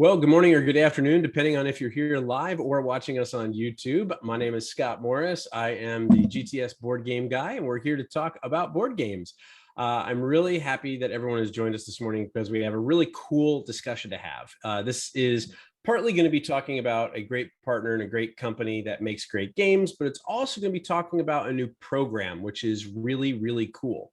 Well, good morning or good afternoon, depending on if you're here live or watching us on YouTube. My name is Scott Morris. I am the GTS board game guy, and we're here to talk about board games. I'm really happy that everyone has joined us this morning because we have a really cool discussion to have. This is partly going to be talking about a great partner and a great company that makes great games, but it's also going to be talking about a new program, which is really, really cool.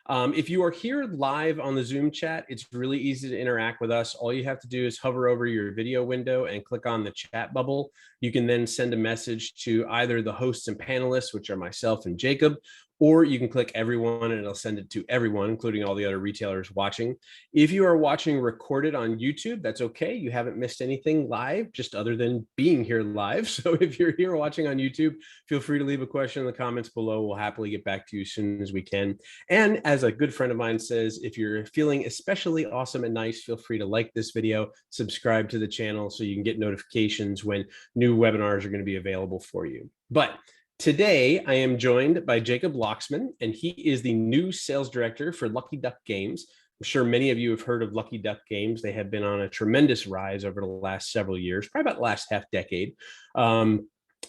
If you are here live on the Zoom chat, it's really easy to interact with us. All you have to do is hover over your video window and click on the chat bubble. You can then send a message to either the hosts and panelists, which are myself and Jacob, or you can click everyone and it'll send it to everyone, including all the other retailers watching. If you are watching recorded on YouTube, that's okay. You haven't missed anything live, just other than being here live. So if you're here watching on YouTube, feel free to leave a question in the comments below. We'll happily get back to you as soon as we can. And as a good friend of mine says, if you're feeling especially awesome and nice, feel free to like this video, subscribe to the channel so you can get notifications when new webinars are going to be available for you. But today, I am joined by Jacob Loxman, and he is the new sales director for Lucky Duck Games. I'm sure many of you have heard of Lucky Duck Games. They have been on a tremendous rise over the last several years, probably about the last half decade.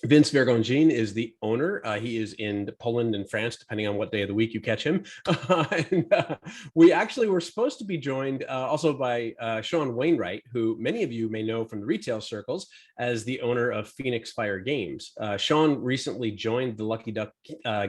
Vince Vergongin is the owner. He is in Poland and France, depending on what day of the week you catch him. We actually were supposed to be joined also by Sean Wainwright, who many of you may know from the retail circles as the owner of Phoenix Fire Games. Sean recently joined the Lucky Duck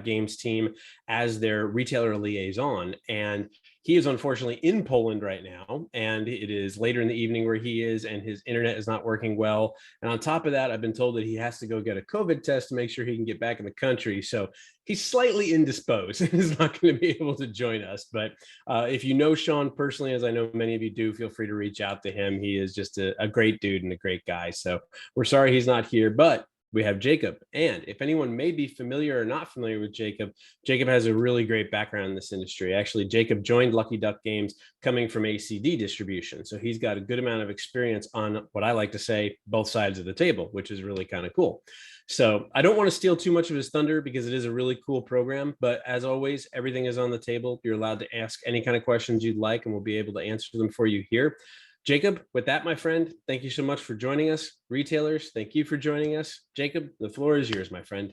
Games team as their retailer liaison, and he is unfortunately in Poland right now, and it is later in the evening where he is, and his internet is not working well. And on top of that, I've been told that he has to go get a COVID test to make sure he can get back in the country. So he's slightly indisposed and is not going to be able to join us. But if you know Sean personally, as I know many of you do, feel free to reach out to him. He is just a great dude and a great guy. So we're sorry he's not here, but we have Jacob. And if anyone may be familiar or not familiar with Jacob, Jacob has a really great background in this industry. Actually, Jacob joined Lucky Duck Games coming from ACD distribution. So he's got a good amount of experience on what I like to say, both sides of the table, which is really kind of cool. So I don't want to steal too much of his thunder because it is a really cool program. But as always, everything is on the table. You're allowed to ask any kind of questions you'd like, and we'll be able to answer them for you here. Jacob, with that, my friend, thank you so much for joining us. Retailers, thank you for joining us. Jacob, the floor is yours, my friend.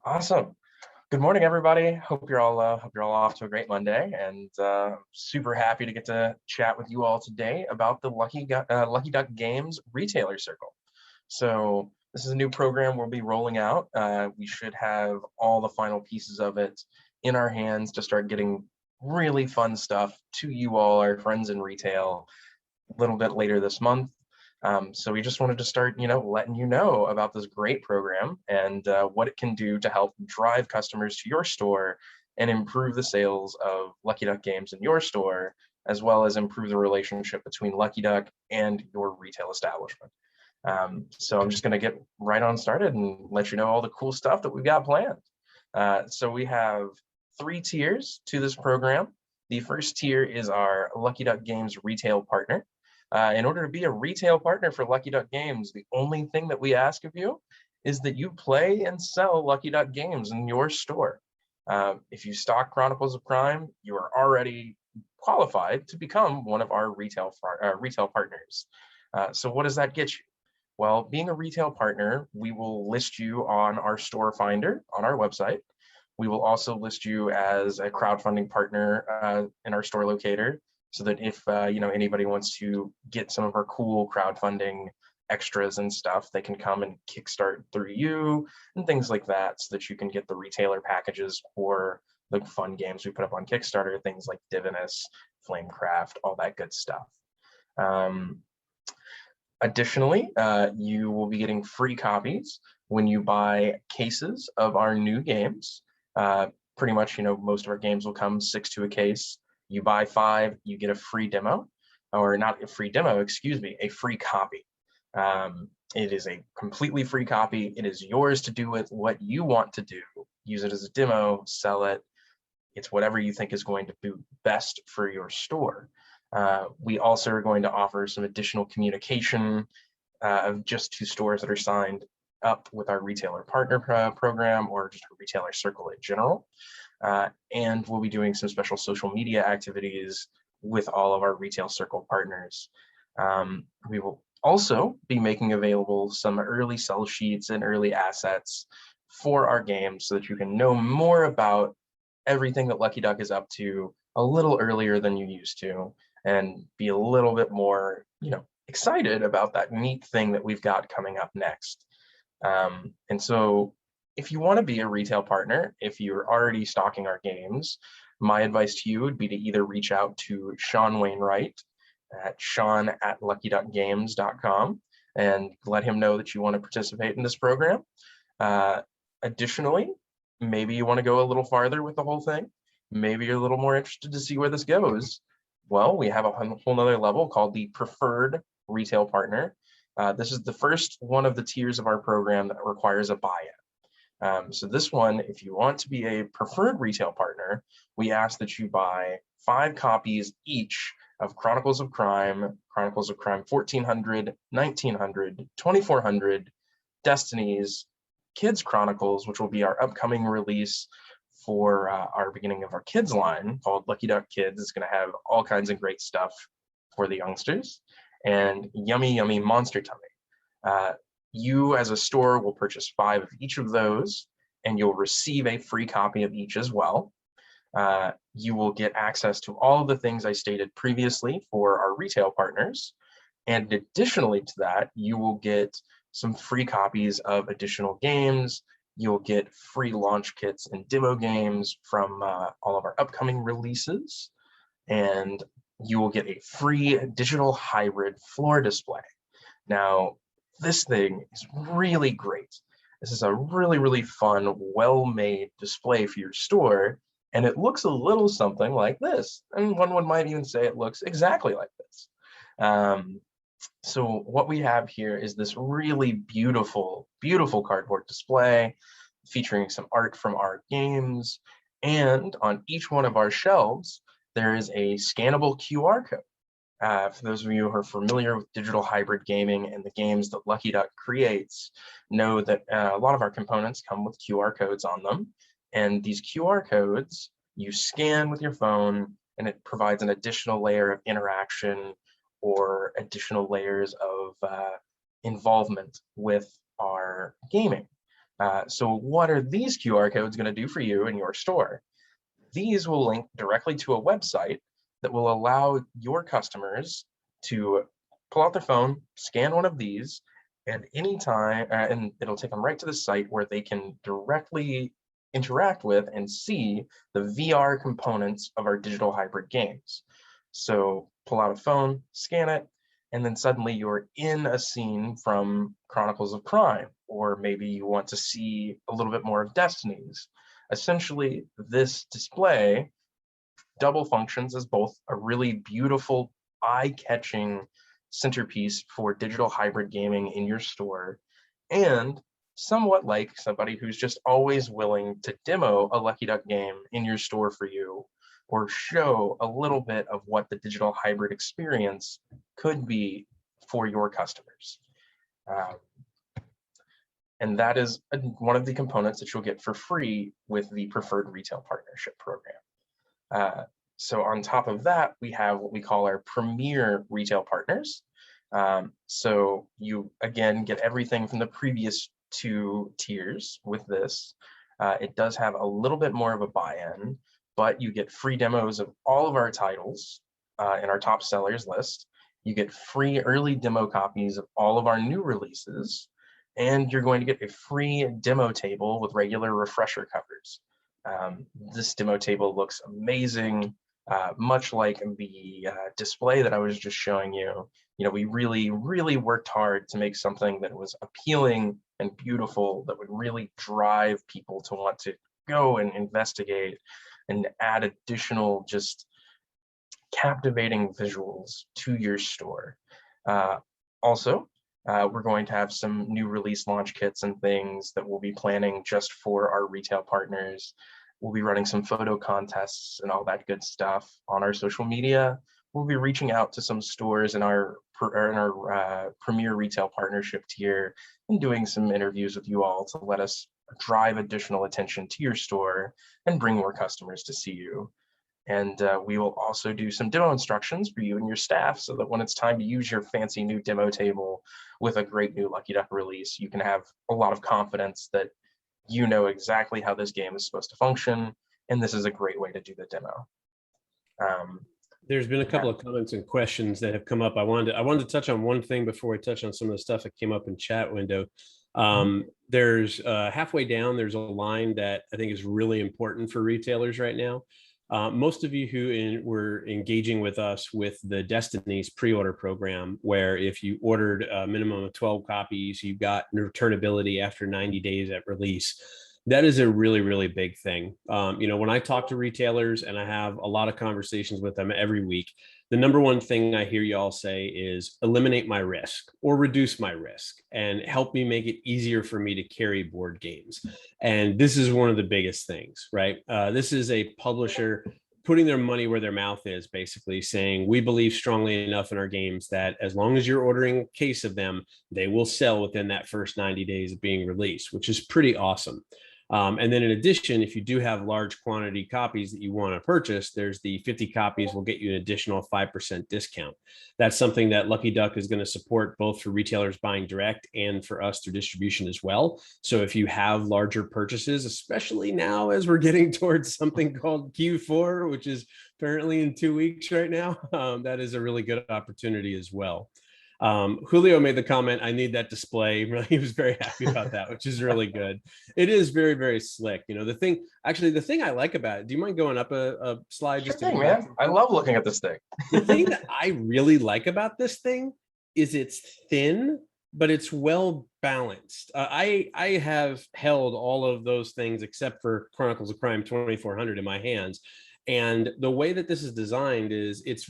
Awesome. Good morning, everybody. Hope you're all off to a great Monday, and super happy to get to chat with you all today about the Lucky Duck Games Retailer Circle. So this is a new program we'll be rolling out. We should have all the final pieces of it in our hands to start getting really fun stuff to you all, our friends in retail, a little bit later this month. So we just wanted to start, letting you know about this great program and what it can do to help drive customers to your store and improve the sales of Lucky Duck Games in your store, as well as improve the relationship between Lucky Duck and your retail establishment. So I'm just going to get right on started and let you know all the cool stuff that we've got planned. So we have 3 tiers to this program. The first tier is our Lucky Duck Games retail partner. In order to be a retail partner for Lucky Duck Games, the only thing that we ask of you is that you play and sell Lucky Duck Games in your store. If you stock Chronicles of Crime, you are already qualified to become one of our retail partners. So what does that get you? Well, being a retail partner, we will list you on our store finder on our website. We will also list you as a crowdfunding partner in our store locator, so that if anybody wants to get some of our cool crowdfunding extras and stuff, they can come and kickstart through you and things like that, so that you can get the retailer packages for the fun games we put up on Kickstarter, things like Divinus, Flamecraft, all that good stuff. Additionally, you will be getting free copies when you buy cases of our new games. Pretty much, most of our games will come 6 to a case. You buy 5, you get a free demo, or not a free demo, excuse me, a free copy. It is a completely free copy. It is yours to do with what you want to do. Use it as a demo, sell it. It's whatever you think is going to be best for your store. We also are going to offer some additional communication just to stores that are signed up with our retailer partner program, or just a retailer circle in general. And we'll be doing some special social media activities with all of our retail circle partners. We will also be making available some early sell sheets and early assets for our game so that you can know more about everything that Lucky Duck is up to a little earlier than you used to, and be a little bit more, excited about that neat thing that we've got coming up next. And so if you want to be a retail partner, if you're already stocking our games, my advice to you would be to either reach out to Sean Wainwright at sean@luckyduckgames.com and let him know that you want to participate in this program. Uh, Additionally, maybe you want to go a little farther with the whole thing. Maybe you're a little more interested to see where this goes. Well, we have a whole nother level called the preferred retail partner. This is the first one of the tiers of our program that requires a buy-in. So this one, if you want to be a preferred retail partner, we ask that you buy 5 copies each of Chronicles of Crime 1400, 1900, 2400, Destinies, Kids Chronicles, which will be our upcoming release for our beginning of our kids line called Lucky Duck Kids. It's going to have all kinds of great stuff for the youngsters, and Yummy Yummy Monster Tummy. You as a store will purchase 5 of each of those, and you'll receive a free copy of each as well. You will get access to all of the things I stated previously for our retail partners. And additionally to that, you will get some free copies of additional games. You'll get free launch kits and demo games from all of our upcoming releases. And you will get a free digital hybrid floor display. Now, this thing is really great. This is a really, really fun, well-made display for your store. And it looks a little something like this. And one might even say it looks exactly like this. So what we have here is this really beautiful, beautiful cardboard display featuring some art from our games. And on each one of our shelves, there is a scannable QR code. For those of you who are familiar with digital hybrid gaming and the games that Lucky Duck creates, know that a lot of our components come with QR codes on them. And these QR codes you scan with your phone, and it provides an additional layer of interaction or additional layers of involvement with our gaming. So what are these QR codes going to do for you in your store? These will link directly to a website that will allow your customers to pull out their phone, scan one of these, and anytime, and it'll take them right to the site where they can directly interact with and see the VR components of our digital hybrid games. So pull out a phone, scan it, and then suddenly you're in a scene from Chronicles of Crime, or maybe you want to see a little bit more of Destinies. Essentially, this display double functions as both a really beautiful, eye-catching centerpiece for digital hybrid gaming in your store, and somewhat like somebody who's just always willing to demo a Lucky Duck game in your store for you, or show a little bit of what the digital hybrid experience could be for your customers. And that is one of the components that you'll get for free with the Preferred Retail Partnership Program. So on top of that, we have what we call our Premier Retail Partners. So you, again, get everything from the previous 2 tiers with this. It does have a little bit more of a buy-in, but you get free demos of all of our titles in our top sellers list. You get free early demo copies of all of our new releases, and you're going to get a free demo table with regular refresher covers. This demo table looks amazing, much like the display that I was just showing you. You know, we really, really worked hard to make something that was appealing and beautiful, that would really drive people to want to go and investigate and add additional just captivating visuals to your store. Also, we're going to have some new release launch kits and things that we'll be planning just for our retail partners. We'll be running some photo contests and all that good stuff on our social media. We'll be reaching out to some stores in our Premier Retail Partnership tier and doing some interviews with you all to let us drive additional attention to your store and bring more customers to see you. And we will also do some demo instructions for you and your staff so that when it's time to use your fancy new demo table with a great new Lucky Duck release, you can have a lot of confidence that you know exactly how this game is supposed to function, and this is a great way to do the demo. There's been a couple of comments and questions that have come up. I wanted to touch on one thing before I touch on some of the stuff that came up in chat window. There's halfway down, there's a line that I think is really important for retailers right now. Most of you who were engaging with us with the Destiny's pre-order program, where if you ordered a minimum of 12 copies, you got returnability after 90 days at release. That is a really, really big thing. When I talk to retailers, and I have a lot of conversations with them every week, the number one thing I hear y'all say is eliminate my risk or reduce my risk and help me make it easier for me to carry board games. And this is one of the biggest things, right? This is a publisher putting their money where their mouth is, basically saying, we believe strongly enough in our games that as long as you're ordering a case of them, they will sell within that first 90 days of being released, which is pretty awesome. And then in addition, if you do have large quantity copies that you want to purchase, there's the 50 copies will get you an additional 5% discount. That's something that Lucky Duck is going to support both for retailers buying direct and for us through distribution as well. So if you have larger purchases, especially now as we're getting towards something called Q4, which is apparently in 2 weeks right now, that is a really good opportunity as well. Julio made the comment, I need that display. He was very happy about that, which is really good. It is very, very slick. The thing I like about it, do you mind going up a slide? Sure thing, man. I love looking at this thing. The thing that I really like about this thing is it's thin, but it's well balanced. I have held all of those things except for Chronicles of Crime 2400 in my hands. And the way that this is designed is it's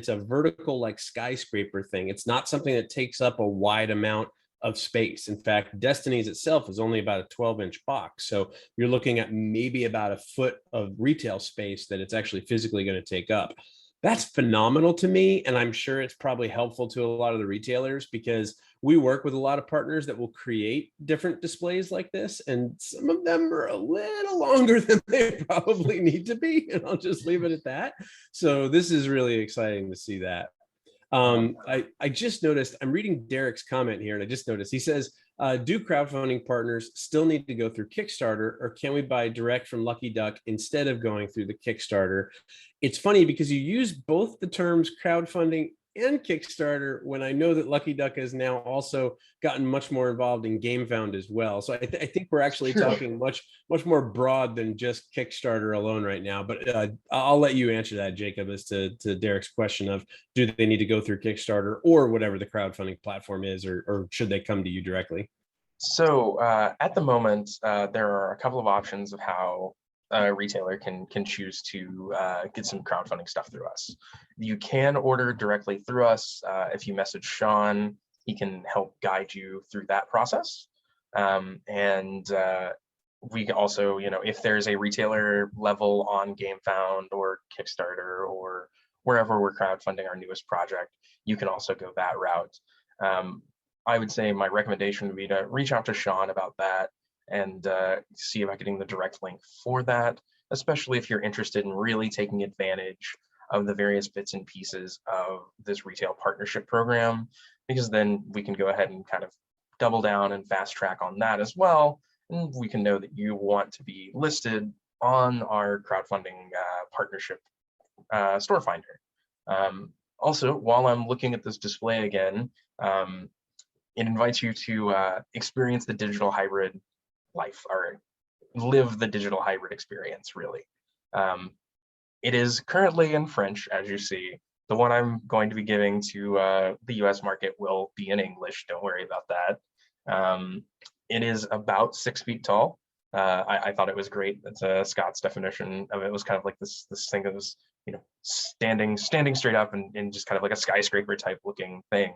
a vertical, like skyscraper thing. It's not something that takes up a wide amount of space. In fact, Destiny's itself is only about a 12-inch box. So you're looking at maybe about a foot of retail space that it's actually physically going to take up. That's phenomenal to me. And I'm sure it's probably helpful to a lot of the retailers, because we work with a lot of partners that will create different displays like this. And some of them are a little longer than they probably need to be. And I'll just leave it at that. So this is really exciting to see that. I just noticed, I'm reading Derek's comment here, and I just noticed he says, do crowdfunding partners still need to go through Kickstarter, or can we buy direct from Lucky Duck instead of going through the Kickstarter? It's funny because you use both the terms crowdfunding and Kickstarter when I know that Lucky Duck has now also gotten much more involved in GameFound as well. So I think we're actually talking much more broad than just Kickstarter alone right now. But I'll let you answer that, Jacob, as to Derek's question of, do they need to go through Kickstarter or whatever the crowdfunding platform is, or should they come to you directly? So at the moment, there are a couple of options of how a retailer can choose to get some crowdfunding stuff through us. You can order directly through us. If you message Sean, he can help guide you through that process. And we can also, if there's a retailer level on GameFound or Kickstarter or wherever we're crowdfunding our newest project, you can also go that route. I would say my recommendation would be to reach out to Sean about that and see about getting the direct link for that, especially if you're interested in really taking advantage of the various bits and pieces of this retail partnership program, because then we can go ahead and kind of double down and fast track on that as well. And we can know that you want to be listed on our crowdfunding partnership store finder. Also, while I'm looking at this display again, it invites you to experience the digital hybrid life, or live the digital hybrid experience, really. It is currently in French, as you see. The one I'm going to be giving to the US market will be in English, don't worry about that. It is about 6 feet tall. I thought it was great that Scott's definition of it was kind of like this thing that was, standing straight up and just kind of like a skyscraper type looking thing.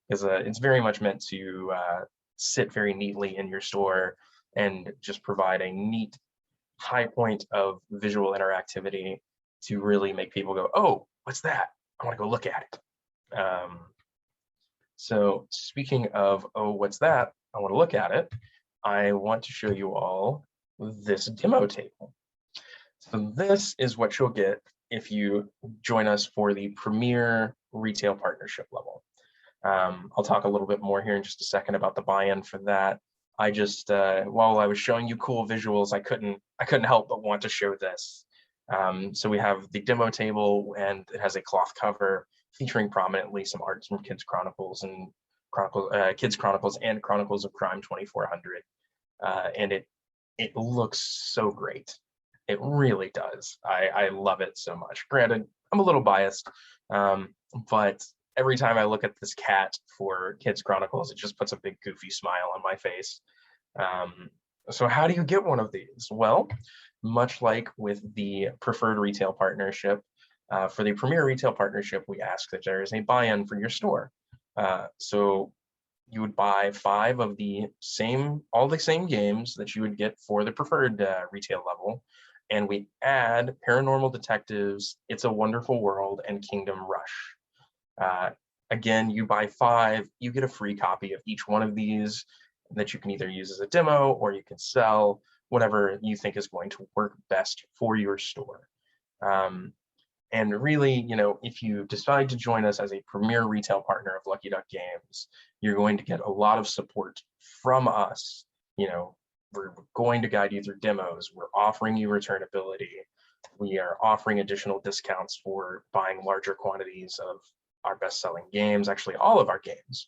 Because it's very much meant to sit very neatly in your store and just provide a neat high point of visual interactivity to really make people go, oh, what's that? I want to go look at it. So speaking of, oh, what's that? I want to look at it. I want to show you all this demo table. So this is what you'll get if you join us for the Premier Retail Partnership level. I'll talk a little bit more here in just a second about the buy-in for that. I just while I was showing you cool visuals, I couldn't help but want to show this. So we have the demo table, and it has a cloth cover featuring prominently some arts from Kids Chronicles and Kids Chronicles and Chronicles of Crime 2400, and it looks so great. It really does. I love it so much. Granted, I'm a little biased, but every time I look at this cat for Kids Chronicles, it just puts a big goofy smile on my face. So how do you get one of these? Well, much like with the preferred retail partnership, for the Premier Retail Partnership, we ask that there is a buy-in for your store. So you would buy 5 of all the same games that you would get for the preferred retail level, and we add Paranormal Detectives, It's a Wonderful World, and Kingdom Rush. Again, you buy 5, you get a free copy of each one of these that you can either use as a demo or you can sell, whatever you think is going to work best for your store. And really, if you decide to join us as a premier retail partner of Lucky Duck Games, you're going to get a lot of support from us. We're going to guide you through demos. We're offering you returnability. We are offering additional discounts for buying larger quantities of our best-selling games, actually all of our games.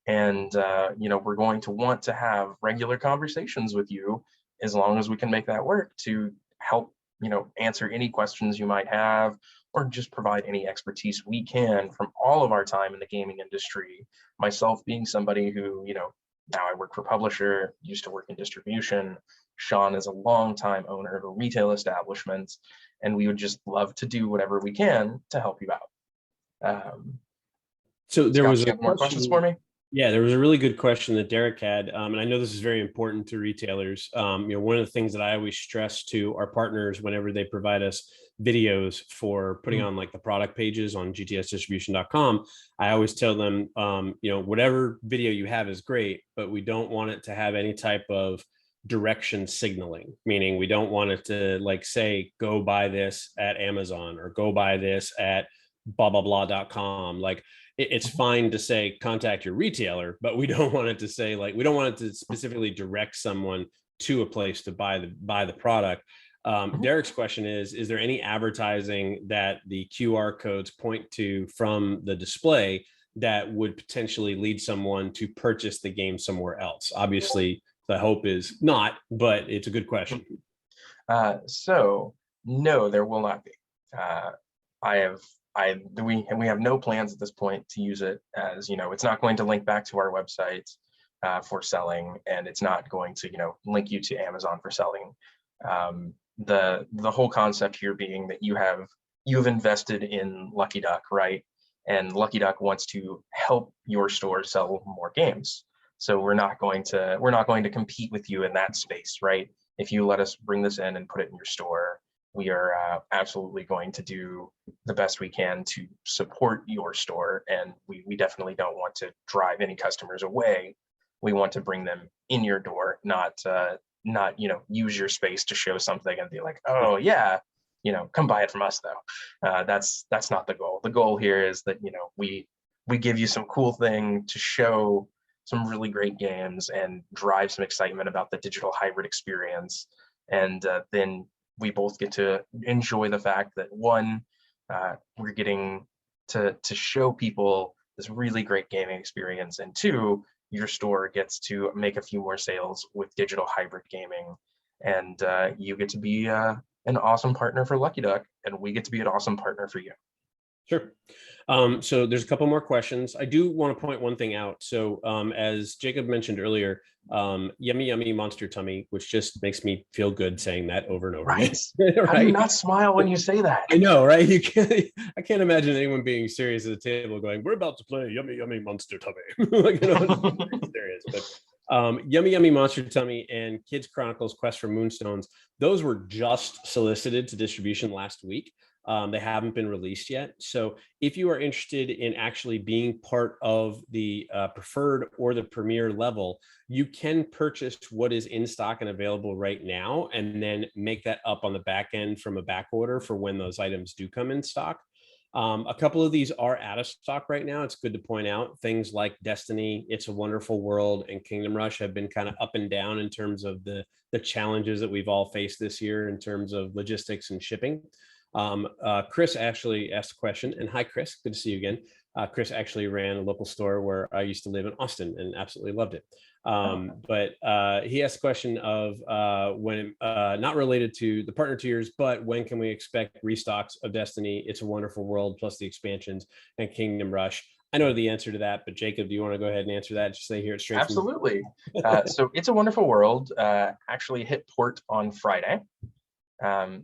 And, we're going to want to have regular conversations with you as long as we can make that work to help, answer any questions you might have, or just provide any expertise we can from all of our time in the gaming industry. Myself being somebody who, now I work for a publisher, used to work in distribution. Sean is a longtime owner of a retail establishment, and we would just love to do whatever we can to help you out. So there Scott, was you have more questions for me? Yeah, there was a really good question that Derek had, and I know this is very important to retailers. One of the things that I always stress to our partners whenever they provide us videos for putting on like the product pages on gtsdistribution.com, I always tell them, whatever video you have is great, but we don't want it to have any type of direction signaling, meaning we don't want it to like say, go buy this at Amazon or go buy this at blah, blah, blah.com. Like, it's fine to say contact your retailer, but we don't want it to say we don't want it to specifically direct someone to a place to buy the product. Derek's question is there any advertising that the QR codes point to from the display that would potentially lead someone to purchase the game somewhere else? Obviously, the hope is not, but it's a good question. So no, there will not be. We have no plans at this point to use it as, it's not going to link back to our website for selling, and it's not going to, link you to Amazon for selling. The whole concept here being that you've invested in Lucky Duck, right? And Lucky Duck wants to help your store sell more games. So we're not going to compete with you in that space, right? If you let us bring this in and put it in your store, we are absolutely going to do the best we can to support your store. And we definitely don't want to drive any customers away. We want to bring them in your door, not use your space to show something and be like, oh yeah, come buy it from us though. That's not the goal. The goal here is that, we give you some cool thing to show some really great games and drive some excitement about the digital hybrid experience. And then we both get to enjoy the fact that one, we're getting to show people this really great gaming experience, and two, your store gets to make a few more sales with digital hybrid gaming, and you get to be an awesome partner for Lucky Duck, and we get to be an awesome partner for you. Sure. So there's a couple more questions. I do want to point one thing out. So as Jacob mentioned earlier, yummy, yummy monster tummy, which just makes me feel good saying that over and over right. again. Right? How do you not smile when you say that? I know, right? I can't imagine anyone being serious at the table going, we're about to play yummy, yummy monster tummy. Serious, but Yummy Yummy Monster Tummy and Kids Chronicles Quest for Moonstones, those were just solicited to distribution last week. They haven't been released yet. So if you are interested in actually being part of the preferred or the premier level, you can purchase what is in stock and available right now, and then make that up on the back end from a back order for when those items do come in stock. A couple of these are out of stock right now. It's good to point out things like Destiny, It's a Wonderful World, and Kingdom Rush have been kind of up and down in terms of the challenges that we've all faced this year in terms of logistics and shipping. Chris actually asked a question, and hi, Chris, good to see you again. Chris actually ran a local store where I used to live in Austin and absolutely loved it. But he asked a question of when, not related to the partner tiers, but when can we expect restocks of Destiny, It's a Wonderful World, plus the expansions, and Kingdom Rush? I know the answer to that, but Jacob, do you want to go ahead and answer that? Just say here it straight. Absolutely. So It's a Wonderful World actually hit port on Friday.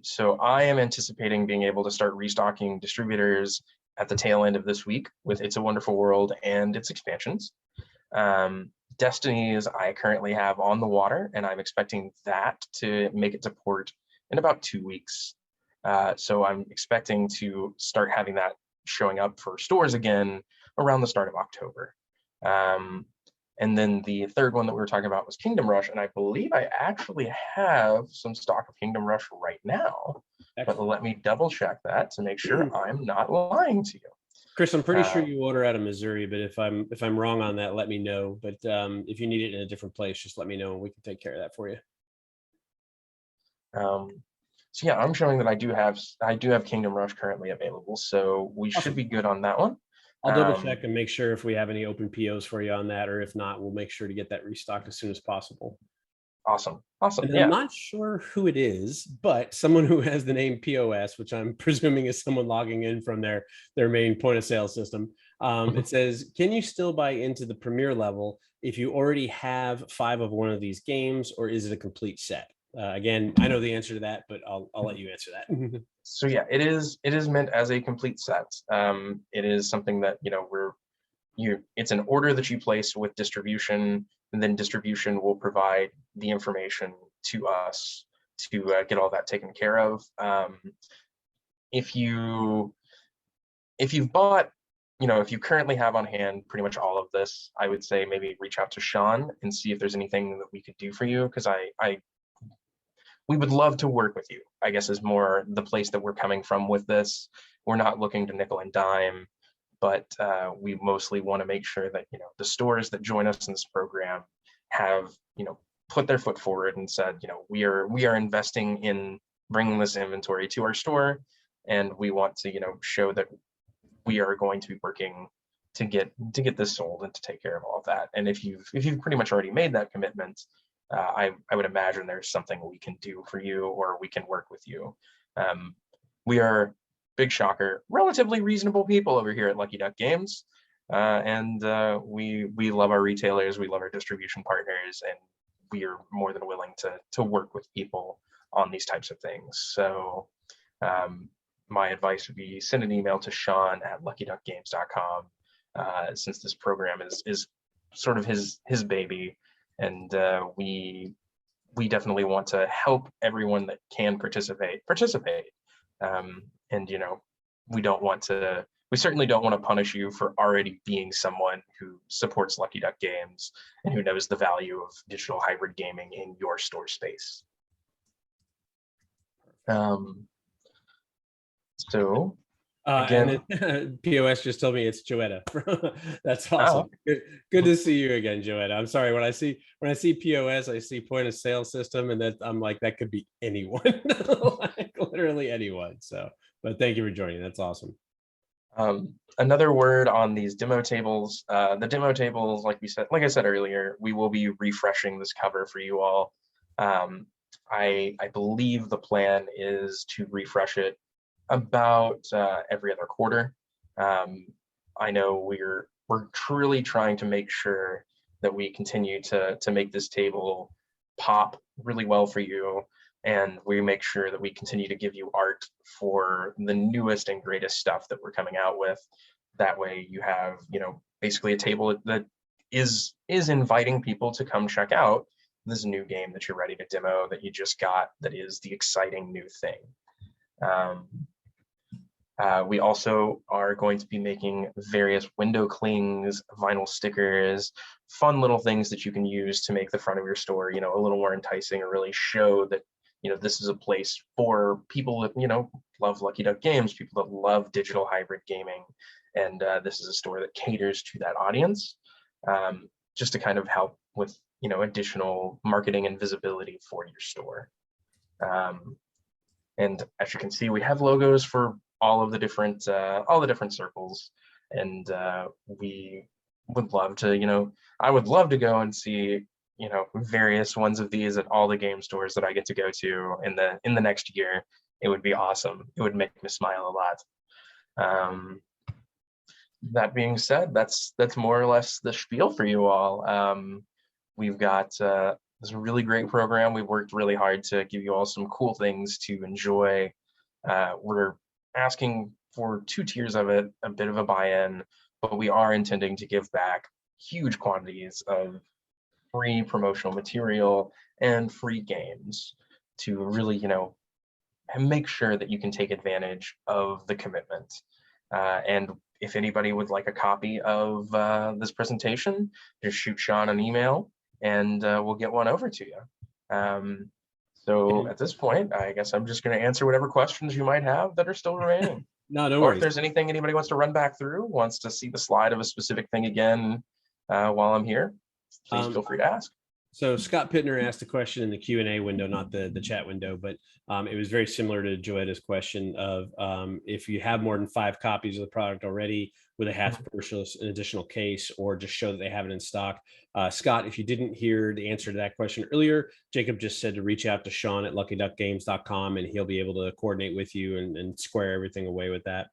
So I am anticipating being able to start restocking distributors at the tail end of this week with It's a Wonderful World and its expansions. Destinies I currently have on the water, and I'm expecting that to make it to port in about 2 weeks. So I'm expecting to start having that showing up for stores again around the start of October. And then the third one that we were talking about was Kingdom Rush, and I believe I actually have some stock of Kingdom Rush right now. Excellent. But let me double check that to make sure I'm not lying to you. Chris, I'm pretty sure you order out of Missouri, but if I'm wrong on that, let me know. But if you need it in a different place, just let me know and we can take care of that for you. So yeah, I'm showing that I do have Kingdom Rush currently available, so we should be good on that one. I'll double check and make sure if we have any open POs for you on that, or if not, we'll make sure to get that restocked as soon as possible. Awesome. And I'm not sure who it is, but someone who has the name POS, which I'm presuming is someone logging in from their main point of sale system. It says, can you still buy into the premier level if you already have 5 of one of these games, or is it a complete set? Again, I know the answer to that, but I'll let you answer that. So yeah, it is meant as a complete set. It is something that, it's an order that you place with distribution, and then distribution will provide the information to us to get all that taken care of. If you've bought, if you currently have on hand pretty much all of this, I would say maybe reach out to Sean and see if there's anything that we could do for you, because we would love to work with you, I guess, is more the place that we're coming from with this. We're not looking to nickel and dime, but we mostly want to make sure that, the stores that join us in this program have, put their foot forward and said, we are investing in bringing this inventory to our store, and we want to, show that we are going to be working to get this sold and to take care of all of that. And if you've pretty much already made that commitment, I would imagine there's something we can do for you, or we can work with you. We are, big shocker, relatively reasonable people over here at Lucky Duck Games, and we love our retailers, we love our distribution partners, and we are more than willing to work with people on these types of things. So my advice would be send an email to Sean at luckyduckgames.com, since this program is sort of his baby. And we definitely want to help everyone that can participate. And we certainly don't want to punish you for already being someone who supports Lucky Duck Games and who knows the value of digital hybrid gaming in your store space. So again, and POS just told me it's Joetta. That's awesome. Oh. Good to see you again, Joetta. I'm sorry, when I see POS, I see point of sale system, and that I'm like, that could be anyone, like literally anyone. So, but thank you for joining. That's awesome. Another word on these demo tables. The demo tables, like I said earlier, we will be refreshing this cover for you all. I believe the plan is to refresh it about every other quarter. I know we're truly trying to make sure that we continue to make this table pop really well for you, and we make sure that we continue to give you art for the newest and greatest stuff that we're coming out with. That way you have, basically a table that is inviting people to come check out this new game that you're ready to demo, that you just got, that is the exciting new thing. We also are going to be making various window clings, vinyl stickers, fun little things that you can use to make the front of your store, a little more enticing, or really show that, this is a place for people that, love Lucky Duck games, people that love digital hybrid gaming. And this is a store that caters to that audience, just to kind of help with, additional marketing and visibility for your store. And as you can see, we have logos for all the different circles, and we would love to, I would love to go and see, various ones of these at all the game stores that I get to go to in the next year. It would be awesome. It would make me smile a lot. That being said, that's more or less the spiel for you all. We've got this really great program. We've worked really hard to give you all some cool things to enjoy. We're asking for 2 tiers of it, a bit of a buy-in, but we are intending to give back huge quantities of free promotional material and free games to really, make sure that you can take advantage of the commitment. And if anybody would like a copy of this presentation, just shoot Sean an email and we'll get one over to you. So at this point, I guess I'm just going to answer whatever questions you might have that are still remaining. No Or worries. if there's anything anybody wants to run back through, wants to see the slide of a specific thing again while I'm here, please feel free to ask. So Scott Pittner asked a question in the Q&A window, not the chat window, but it was very similar to Joetta's question of if you have more than 5 copies of the product already, would they have to purchase an additional case or just show that they have it in stock? Scott, if you didn't hear the answer to that question earlier, Jacob just said to reach out to Sean at luckyduckgames.com and he'll be able to coordinate with you and square everything away with that.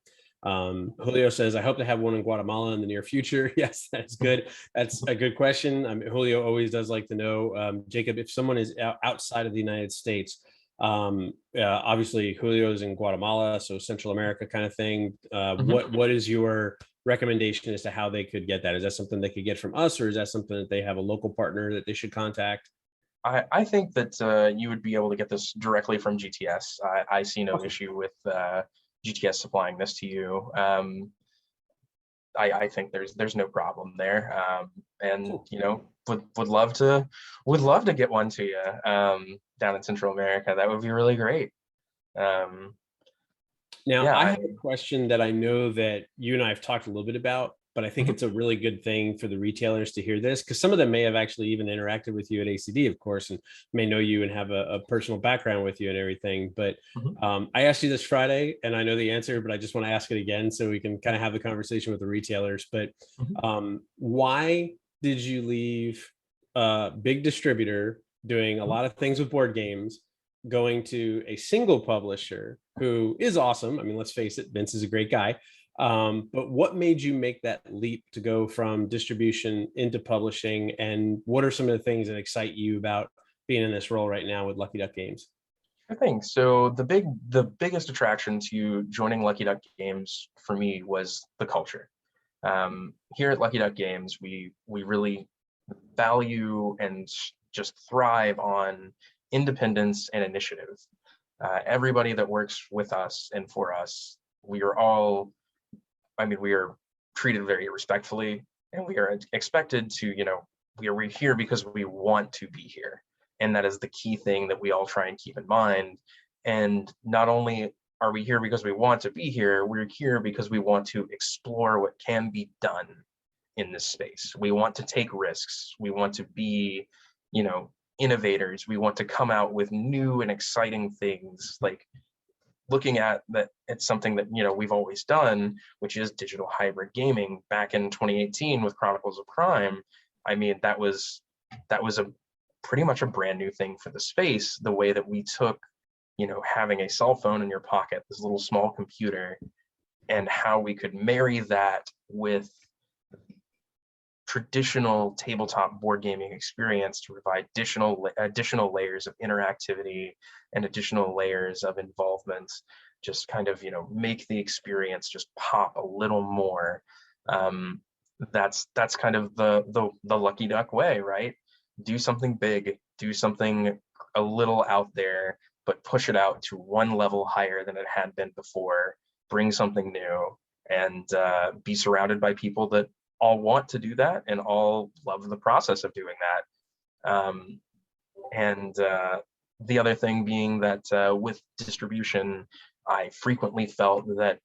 Julio says, I hope to have one in Guatemala in the near future. Yes, that's good. That's a good question. Julio always does like to know, Jacob, if someone is outside of the United States, obviously Julio's in Guatemala, so Central America kind of thing. What is your recommendation as to how they could get that? Is that something they could get from us, or is that something that they have a local partner that they should contact? I think that you would be able to get this directly from GTS. I see no issue with GTS supplying this to you. I think there's no problem there, and would love to get one to you down in Central America. That would be really great. Now, yeah, I have a question that I know that you and I have talked a little bit about, but I think it's a really good thing for the retailers to hear this, because some of them may have actually even interacted with you at ACD, of course, and may know you and have a personal background with you and everything. But I asked you this Friday and I know the answer, but I just want to ask it again so we can kind of have the conversation with the retailers. But why did you leave a big distributor doing a lot of things with board games, going to a single publisher who is awesome? I mean, let's face it, Vince is a great guy. But what made you make that leap to go from distribution into publishing? And what are some of the things that excite you about being in this role right now with Lucky Duck Games? I think so. The biggest attraction to joining Lucky Duck Games for me was the culture. Here at Lucky Duck Games, we really value and just thrive on independence and initiative. Everybody that works with us and for us, we are treated very respectfully, and we are expected to, we're here because we want to be here. And that is the key thing that we all try and keep in mind. And not only are we here because we want to be here, we're here because we want to explore what can be done in this space. We want to take risks. We want to be, innovators. We want to come out with new and exciting things, like looking at that. It's something that we've always done, which is digital hybrid gaming. Back in 2018 with Chronicles of Crime, I mean, that was a pretty much a brand new thing for the space. The way that we took having a cell phone in your pocket, this little small computer, and how we could marry that with traditional tabletop board gaming experience to provide additional layers of interactivity and additional layers of involvement, just kind of make the experience just pop a little more. That's kind of the Lucky Duck way, right? Do something big, do something a little out there, but push it out to one level higher than it had been before, bring something new, and be surrounded by people that all want to do that and all love the process of doing that. And the other thing being that with distribution, I frequently felt that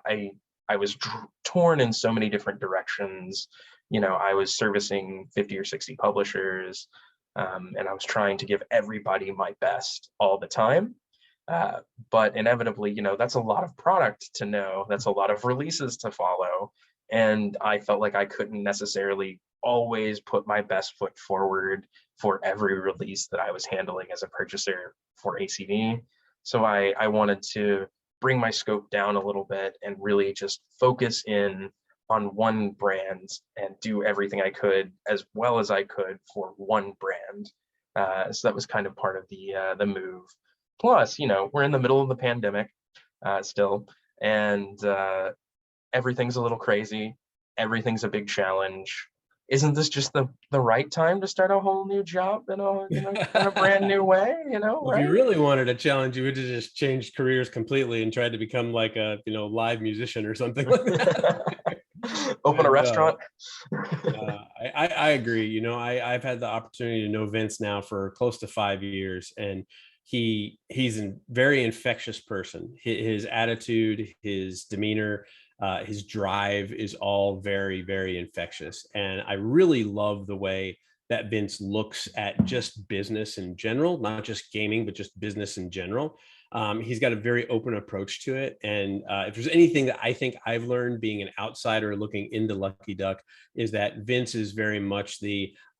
I was torn in so many different directions. I was servicing 50 or 60 publishers, and I was trying to give everybody my best all the time. But inevitably, that's a lot of product to know. That's a lot of releases to follow. And I felt like I couldn't necessarily always put my best foot forward for every release that I was handling as a purchaser for ACV. So I wanted to bring my scope down a little bit and really just focus in on one brand and do everything I could as well as I could for one brand. So that was kind of part of the move. Plus, we're in the middle of the pandemic still, and everything's a little crazy. Everything's a big challenge. Isn't this just the right time to start a whole new job in a brand new way? Well, Right? if you really wanted a challenge, you would have just changed careers completely and tried to become like a live musician or something like that. Open a restaurant. I agree. I've had the opportunity to know Vince now for close to 5 years, and he's a very infectious person. His attitude, his demeanor, his drive is all very, very infectious. And I really love the way that Vince looks at just business in general, not just gaming, but just business in general. He's got a very open approach to it. And if there's anything that I think I've learned being an outsider looking into Lucky Duck, is that Vince is very much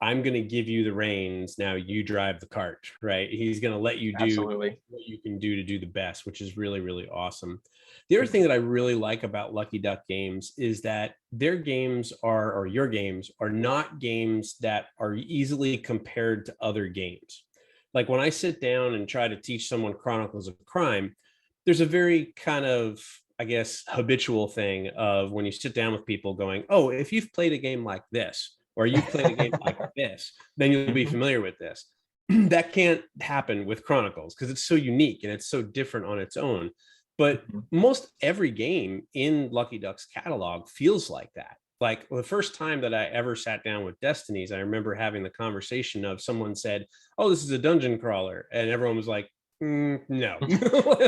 I'm going to give you the reins. Now you drive the cart, right? He's going to let you do Absolutely what you can do to do the best, which is really, really awesome. The other thing that I really like about Lucky Duck Games is that their games or your games are not games that are easily compared to other games. Like when I sit down and try to teach someone Chronicles of Crime, there's a very kind of, I guess, habitual thing of when you sit down with people going, oh, if you've played a game like this, or you've played a game like this, then you'll be familiar with this. That can't happen with Chronicles because it's so unique and it's so different on its own. But most every game in Lucky Duck's catalog feels like that. Like the first time that I ever sat down with Destinies, I remember having the conversation of someone said, oh, this is a dungeon crawler. And everyone was like, no,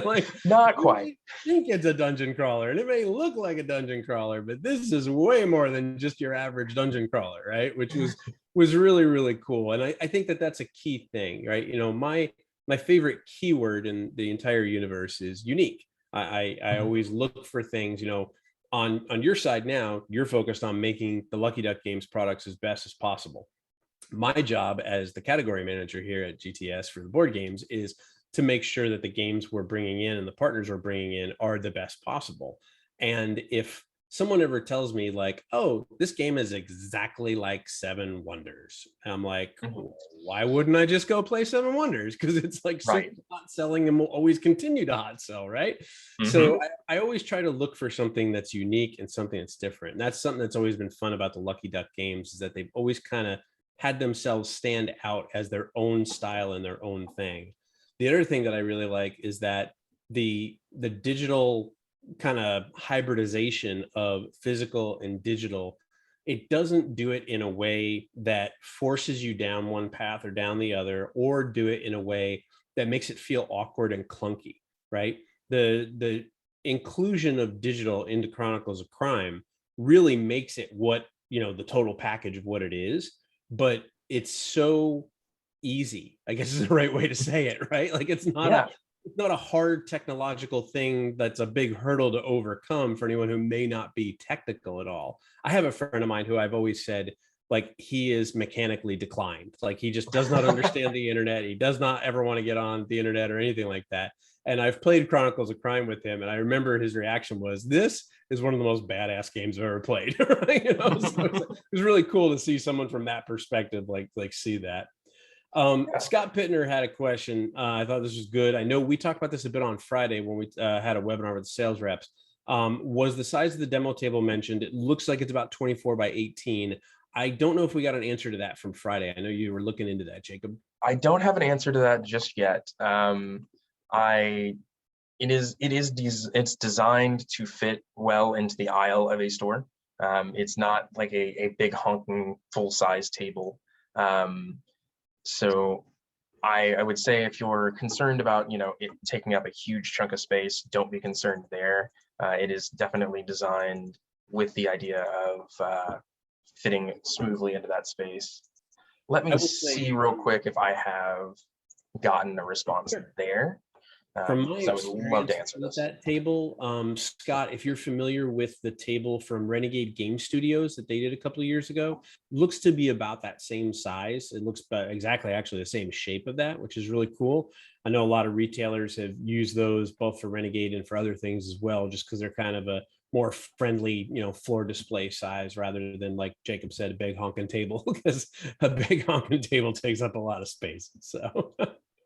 like not quite. I think it's a dungeon crawler and it may look like a dungeon crawler, but this is way more than just your average dungeon crawler, right? Which was really, really cool. And I think that that's a key thing, right? My favorite keyword in the entire universe is unique. I always look for things, on your side now, you're focused on making the Lucky Duck Games products as best as possible. My job as the category manager here at GTS for the board games is to make sure that the games we're bringing in and the partners we're bringing in are the best possible. And if someone ever tells me like, oh, this game is exactly like Seven Wonders, I'm like, why wouldn't I just go play Seven Wonders? Because it's like hot selling and will always continue to hot sell, right? So I always try to look for something that's unique and something that's different. And that's something that's always been fun about the Lucky Duck games, is that they've always kind of had themselves stand out as their own style and their own thing. The other thing that I really like is that the digital kind of hybridization of physical and digital, it doesn't do it in a way that forces you down one path or down the other, or do it in a way that makes it feel awkward and clunky, right? The inclusion of digital into Chronicles of Crime really makes it what, the total package of what it is, but it's so easy, I guess is the right way to say it, right? Like it's not a hard technological thing that's a big hurdle to overcome for anyone who may not be technical at all. I have a friend of mine who I've always said, like, he is mechanically declined. Like he just does not understand the internet. He does not ever want to get on the internet or anything like that. And I've played Chronicles of Crime with him, and I remember his reaction was, this is one of the most badass games I've ever played. Right? So it was really cool to see someone from that perspective, like see that. Scott Pittner had a question. I thought this was good. I know we talked about this a bit on Friday when we had a webinar with the sales reps. Was the size of the demo table mentioned? It looks like it's about 24 by 18. I don't know if we got an answer to that from Friday. I know you were looking into that, Jacob. I don't have an answer to that just yet. it's designed to fit well into the aisle of a store. It's not like a big honking full-size table. So I would say if you're concerned about, it taking up a huge chunk of space, don't be concerned there. It is definitely designed with the idea of fitting smoothly into that space. Let me see real quick if I have gotten a response there. From my I would love to experience answer with this. that table, Scott, if you're familiar with the table from Renegade Game Studios that they did a couple of years ago, looks to be about that same size. It looks exactly actually the same shape of that, which is really cool. I know a lot of retailers have used those both for Renegade and for other things as well, just because they're kind of a more friendly, floor display size rather than, like Jacob said, a big honking table, because a big honking table takes up a lot of space. So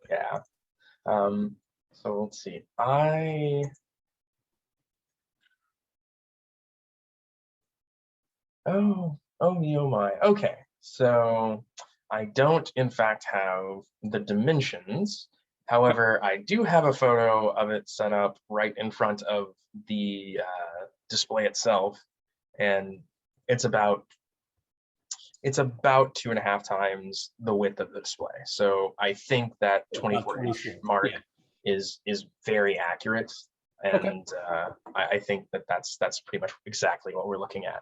Yeah. So let's see. Oh me, oh my. Okay, so I don't in fact have the dimensions. However, I do have a photo of it set up right in front of the display itself, and it's about 2.5 times the width of the display. So I think that 24-inch mark is very accurate, and I think that's pretty much exactly what we're looking at.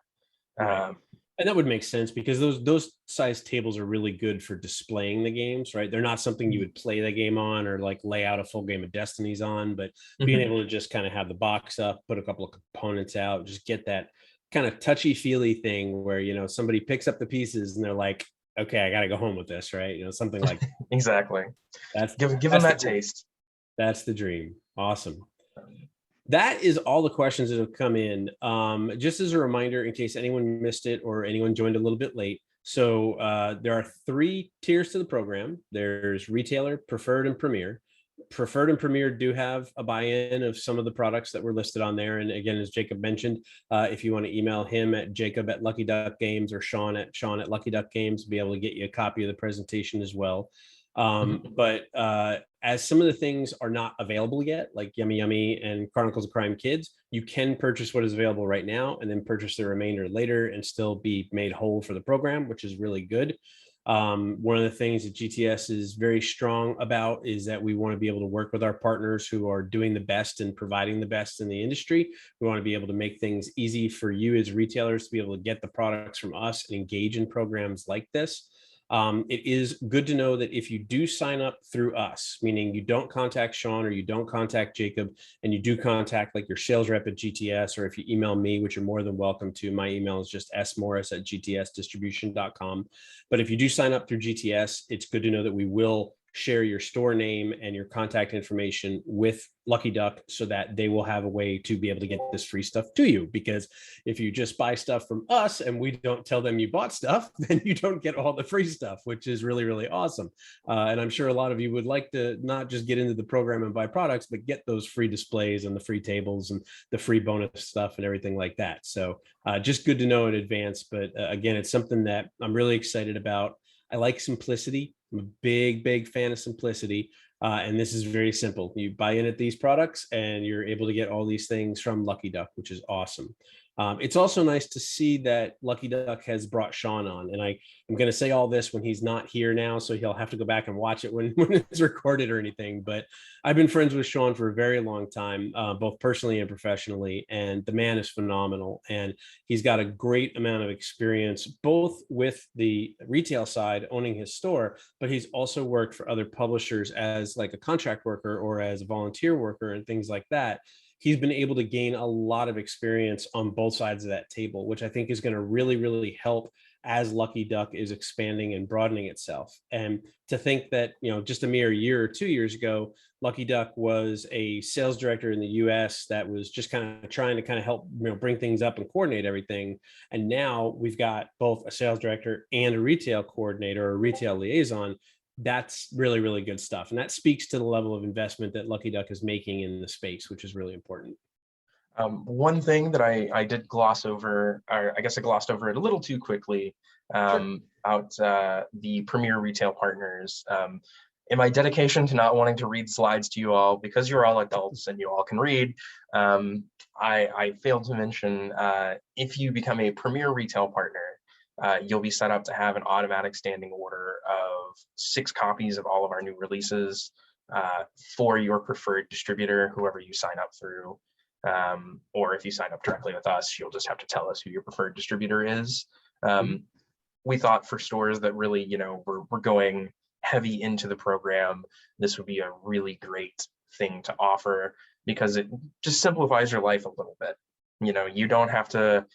Right. And that would make sense because those size tables are really good for displaying the games, right? They're not something you would play the game on or like lay out a full game of Destinies on, but being able to just kind of have the box up, put a couple of components out, just get that kind of touchy feely thing where, somebody picks up the pieces and they're like, okay, I got to go home with this, right? Something like that. Exactly. Give them that taste. That's the dream. Awesome. That is all the questions that have come in. Just as a reminder, in case anyone missed it or anyone joined a little bit late. So there are 3 tiers to the program. There's retailer, preferred, and premier. Preferred and premier do have a buy-in of some of the products that were listed on there. And again, as Jacob mentioned, if you want to email him at Jacob@Lucky Duck Games or Sean@Lucky Duck Games, be able to get you a copy of the presentation as well. But as some of the things are not available yet, like Yummy Yummy and Chronicles of Crime Kids, you can purchase what is available right now and then purchase the remainder later and still be made whole for the program, which is really good. One of the things that GTS is very strong about is that we want to be able to work with our partners who are doing the best and providing the best in the industry. We want to be able to make things easy for you as retailers to be able to get the products from us and engage in programs like this. It is good to know that if you do sign up through us, meaning you don't contact Sean or you don't contact Jacob, and you do contact like your sales rep at GTS, or if you email me, which you're more than welcome to, my email is just smorris@gtsdistribution.com. But if you do sign up through GTS, it's good to know that we will share your store name and your contact information with Lucky Duck so that they will have a way to be able to get this free stuff to you. Because if you just buy stuff from us and we don't tell them you bought stuff, then you don't get all the free stuff, which is really, really awesome. And I'm sure a lot of you would like to not just get into the program and buy products, but get those free displays and the free tables and the free bonus stuff and everything like that. So just good to know in advance. But again, it's something that I'm really excited about. I like simplicity. I'm a big, big fan of simplicity. And this is very simple. You buy in at these products and you're able to get all these things from Lucky Duck, which is awesome. It's also nice to see that Lucky Duck has brought Sean on. And I'm going to say all this when he's not here now, so he'll have to go back and watch it when it's recorded or anything. But I've been friends with Sean for a very long time, both personally and professionally. And the man is phenomenal. And he's got a great amount of experience, both with the retail side, owning his store, but he's also worked for other publishers as like a contract worker or as a volunteer worker and things like that. He's been able to gain a lot of experience on both sides of that table, which I think is going to really, really help as Lucky Duck is expanding and broadening itself. And to think that, just a mere year or 2 years ago, Lucky Duck was a sales director in the US that was just kind of trying to kind of help, bring things up and coordinate everything. And now we've got both a sales director and a retail coordinator or a retail liaison. That's really, really good stuff. And that speaks to the level of investment that Lucky Duck is making in the space, which is really important. One thing that I did gloss over, or I guess I glossed over it a little too quickly, about the premier retail partners. in my dedication to not wanting to read slides to you all, because you're all adults and you all can read, I failed to mention, if you become a premier retail partner, you'll be set up to have an automatic standing order of 6 copies of all of our new releases for your preferred distributor, whoever you sign up through. Or if you sign up directly with us, you'll just have to tell us who your preferred distributor is. We thought for stores that really, we're going heavy into the program, this would be a really great thing to offer, because it just simplifies your life a little bit. You don't have to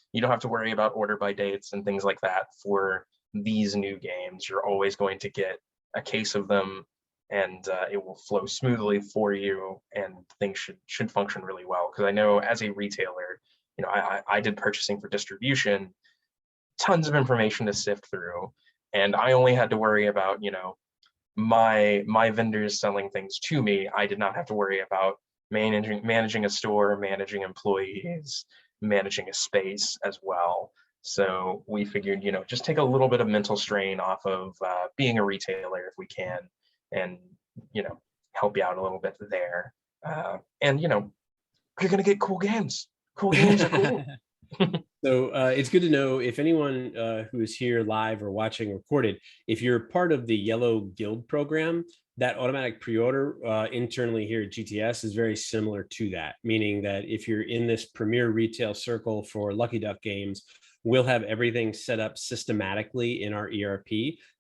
worry about order by dates and things like that for these new games. You're always going to get a case of them, and it will flow smoothly for you, and things should function really well. Because I know as a retailer, I did purchasing for distribution, tons of information to sift through, and I only had to worry about my vendors selling things to me. I did not have to worry about managing a store, managing employees, managing a space as well. So we figured, just take a little bit of mental strain off of being a retailer if we can, and help you out a little bit there. And you're gonna get cool games. Cool games are cool. So it's good to know if anyone who is here live or watching recorded, if you're part of the Yellow Guild program, that automatic pre-order internally here at GTS is very similar to that, meaning that if you're in this premier retail circle for Lucky Duck games, we'll have everything set up systematically in our ERP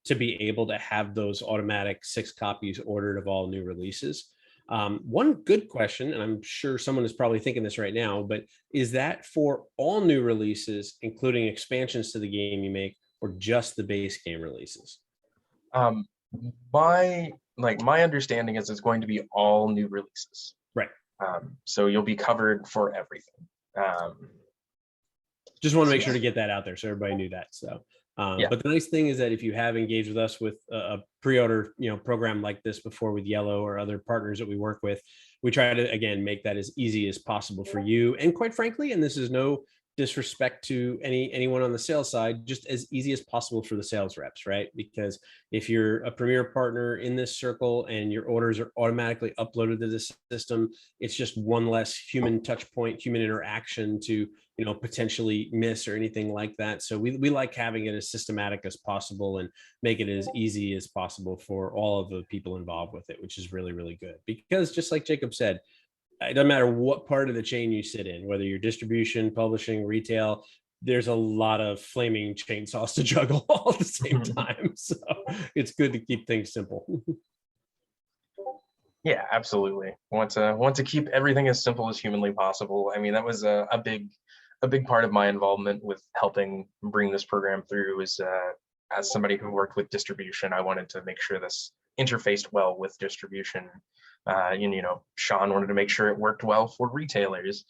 to be able to have those automatic 6 copies ordered of all new releases. One good question, and I'm sure someone is probably thinking this right now, but is that for all new releases, including expansions to the game you make, or just the base game releases? My understanding is it's going to be all new releases. Right. So you'll be covered for everything. Just want to make sure to get that out there so everybody knew that. So. Yeah. But the nice thing is that if you have engaged with us with a pre-order, program like this before with Yellow or other partners that we work with, we try to, again, make that as easy as possible for you. And quite frankly, and this is no disrespect to anyone on the sales side, just as easy as possible for the sales reps, right? Because if you're a premier partner in this circle and your orders are automatically uploaded to the system, it's just one less human touch point, human interaction to potentially miss or anything like that. So we like having it as systematic as possible and make it as easy as possible for all of the people involved with it, which is really, really good. Because just like Jacob said, it doesn't matter what part of the chain you sit in, whether you're distribution, publishing, retail, there's a lot of flaming chainsaws to juggle all at the same time. So it's good to keep things simple. Yeah, absolutely. Want to keep everything as simple as humanly possible. I mean, that was a big part of my involvement with helping bring this program through. Is as somebody who worked with distribution, I wanted to make sure this interfaced well with distribution. Sean wanted to make sure it worked well for retailers.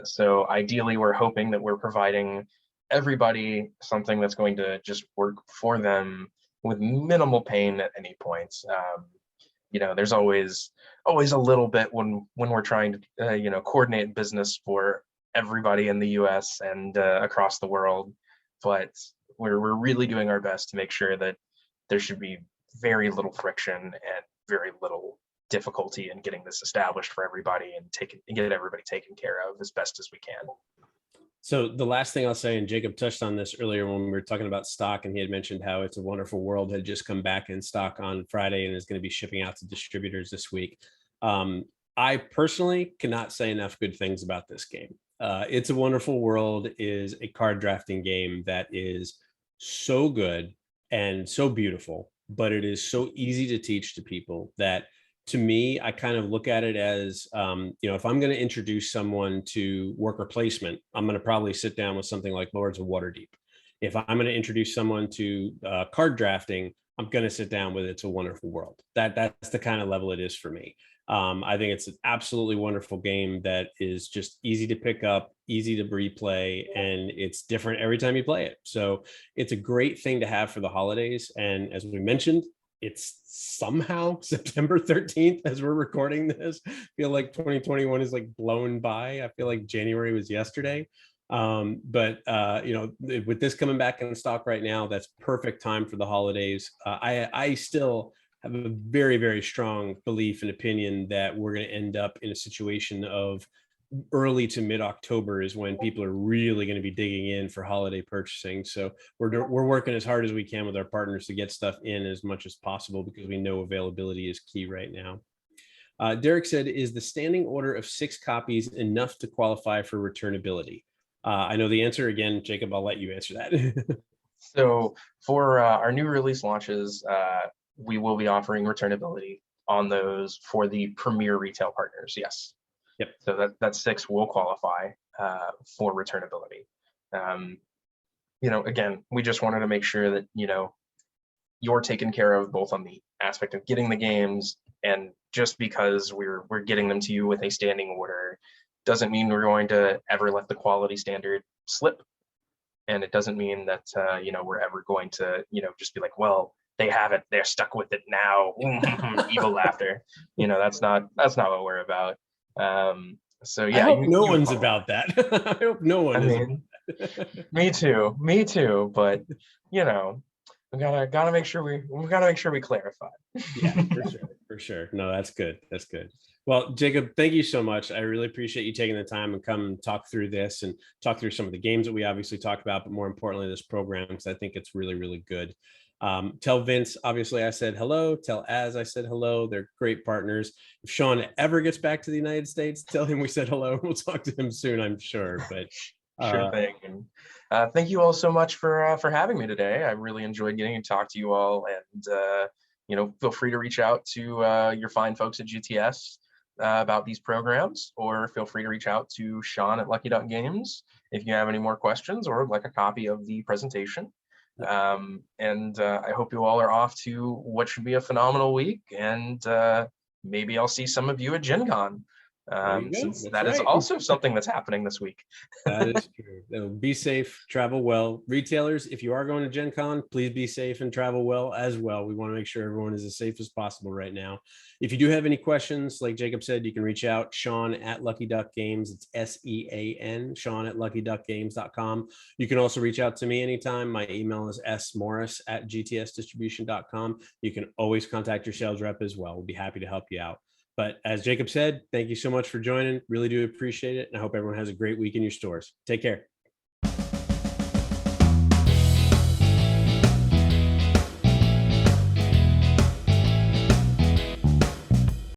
So ideally, we're hoping that we're providing everybody something that's going to just work for them with minimal pain at any point. There's always a little bit when we're trying to coordinate business for everybody in the US and across the world, but we're really doing our best to make sure that there should be very little friction and very little difficulty in getting this established for everybody and get everybody taken care of as best as we can. So the last thing I'll say, and Jacob touched on this earlier when we were talking about stock, and he had mentioned how It's a Wonderful World had just come back in stock on Friday and is going to be shipping out to distributors this week. I personally cannot say enough good things about this game. It's a Wonderful World is a card drafting game that is so good and so beautiful, but it is so easy to teach to people that, to me, I kind of look at it as, if I'm going to introduce someone to worker placement, I'm going to probably sit down with something like Lords of Waterdeep. If I'm going to introduce someone to card drafting, I'm going to sit down with It's a Wonderful World. That's the kind of level it is for me. I think it's an absolutely wonderful game that is just easy to pick up, easy to replay, and it's different every time you play it. So it's a great thing to have for the holidays. And as we mentioned, it's somehow September 13th as we're recording this. I feel like 2021 is like blown by. I feel like January was yesterday. But with this coming back in stock right now, that's perfect time for the holidays. I still have a very, very strong belief and opinion that we're going to end up in a situation of early to mid-October is when people are really going to be digging in for holiday purchasing. So we're working as hard as we can with our partners to get stuff in as much as possible because we know availability is key right now. Derek said, is the standing order of 6 copies enough to qualify for returnability? I know the answer. Again, Jacob, I'll let you answer that. So for our new release launches, we will be offering returnability on those for the premier retail partners. Yes. Yep. So that 6 will qualify for returnability. Again, we just wanted to make sure that, you're taken care of both on the aspect of getting the games, and just because we're getting them to you with a standing order doesn't mean we're going to ever let the quality standard slip. And it doesn't mean that, we're ever going to, just be like, well, they have it, they're stuck with it now. Evil laughter. That's not what we're about. So yeah, I hope no one's about that. I hope no one is. Me too. But we gotta make sure we clarify. Yeah, for sure. No, that's good. That's good. Well, Jacob, thank you so much. I really appreciate you taking the time and come and talk through this and talk through some of the games that we obviously talked about, but more importantly, this program, because I think it's really, really good. Tell Vince, obviously I said hello. Tell Az I said hello. They're great partners. If Sean ever gets back to the United States, tell him we said hello. We'll talk to him soon, I'm sure. But sure thing. And thank you all so much for having me today. I really enjoyed getting to talk to you all, and feel free to reach out to your fine folks at GTS about these programs, or feel free to reach out to Sean at Lucky Duck Games if you have any more questions or would like a copy of the presentation. I hope you all are off to what should be a phenomenal week, and maybe I'll see some of you at Gen Con. Since that is also something that's happening this week. That is true. Be safe, travel well. Retailers, if you are going to Gen Con, please be safe and travel well as well. We want to make sure everyone is as safe as possible right now. If you do have any questions, like Jacob said, you can reach out, Sean at Lucky Duck Games. It's SEAN, Sean at luckyduckgames.com. You can also reach out to me anytime. My email is smorris@gtsdistribution.com. You can always contact your sales rep as well. We'll be happy to help you out. But as Jacob said, thank you so much for joining. Really do appreciate it. And I hope everyone has a great week in your stores. Take care.